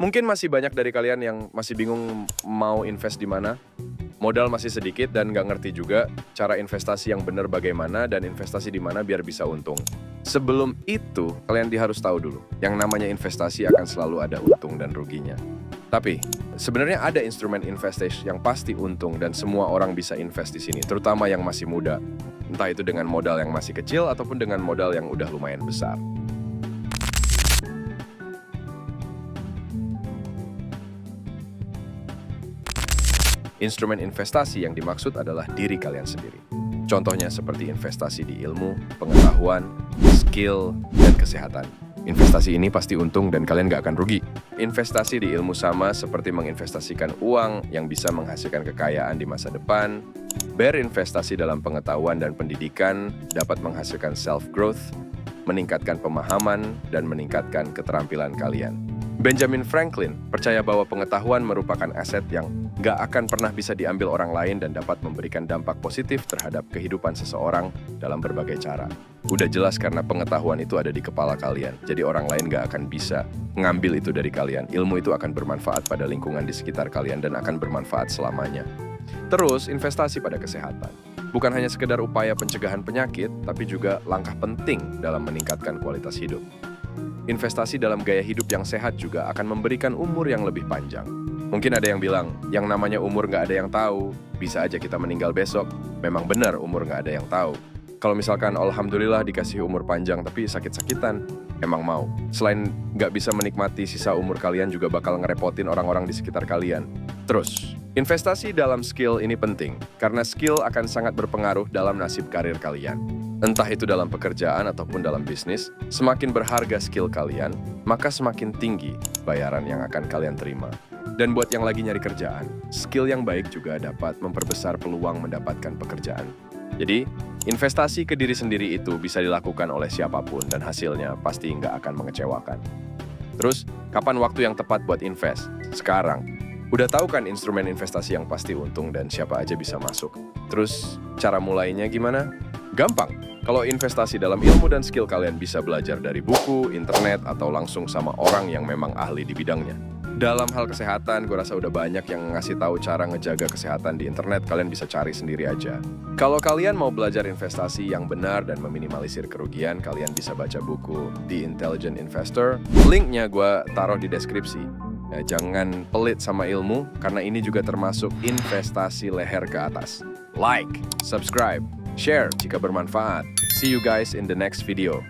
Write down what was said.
Mungkin masih banyak dari kalian yang masih bingung mau invest di mana, modal masih sedikit dan nggak ngerti juga cara investasi yang benar bagaimana dan investasi di mana biar bisa untung. Sebelum itu, kalian harus tahu dulu, yang namanya investasi akan selalu ada untung dan ruginya. Tapi, sebenarnya ada instrumen investasi yang pasti untung dan semua orang bisa invest di sini, terutama yang masih muda. Entah itu dengan modal yang masih kecil ataupun dengan modal yang udah lumayan besar. Instrumen investasi yang dimaksud adalah diri kalian sendiri. Contohnya seperti investasi di ilmu, pengetahuan, skill, dan kesehatan. Investasi ini pasti untung dan kalian nggak akan rugi. Investasi di ilmu sama seperti menginvestasikan uang yang bisa menghasilkan kekayaan di masa depan. Berinvestasi dalam pengetahuan dan pendidikan dapat menghasilkan self-growth, meningkatkan pemahaman, dan meningkatkan keterampilan kalian. Benjamin Franklin percaya bahwa pengetahuan merupakan aset yang nggak akan pernah bisa diambil orang lain dan dapat memberikan dampak positif terhadap kehidupan seseorang dalam berbagai cara. Udah jelas karena pengetahuan itu ada di kepala kalian, jadi orang lain nggak akan bisa ngambil itu dari kalian. Ilmu itu akan bermanfaat pada lingkungan di sekitar kalian dan akan bermanfaat selamanya. Terus, investasi pada kesehatan. Bukan hanya sekedar upaya pencegahan penyakit, tapi juga langkah penting dalam meningkatkan kualitas hidup. Investasi dalam gaya hidup yang sehat juga akan memberikan umur yang lebih panjang. Mungkin ada yang bilang, yang namanya umur nggak ada yang tahu, bisa aja kita meninggal besok. Memang benar umur nggak ada yang tahu. Kalau misalkan alhamdulillah dikasih umur panjang tapi sakit-sakitan, emang mau. Selain nggak bisa menikmati sisa umur kalian juga bakal ngerepotin orang-orang di sekitar kalian. Terus, investasi dalam skill ini penting, karena skill akan sangat berpengaruh dalam nasib karir kalian. Entah itu dalam pekerjaan ataupun dalam bisnis, semakin berharga skill kalian, maka semakin tinggi bayaran yang akan kalian terima. Dan buat yang lagi nyari kerjaan, skill yang baik juga dapat memperbesar peluang mendapatkan pekerjaan. Jadi, investasi ke diri sendiri itu bisa dilakukan oleh siapapun dan hasilnya pasti nggak akan mengecewakan. Terus, kapan waktu yang tepat buat invest? Sekarang. Udah tahu kan instrumen investasi yang pasti untung dan siapa aja bisa masuk. Terus, cara mulainya gimana? Gampang. Kalau investasi dalam ilmu dan skill kalian bisa belajar dari buku, internet, atau langsung sama orang yang memang ahli di bidangnya. Dalam hal kesehatan, gue rasa udah banyak yang ngasih tahu cara ngejaga kesehatan di internet, kalian bisa cari sendiri aja. Kalau kalian mau belajar investasi yang benar dan meminimalisir kerugian, kalian bisa baca buku The Intelligent Investor. Linknya gue taruh di deskripsi. Ya, jangan pelit sama ilmu, karena ini juga termasuk investasi leher ke atas. Like, subscribe, share jika bermanfaat. See you guys in the next video.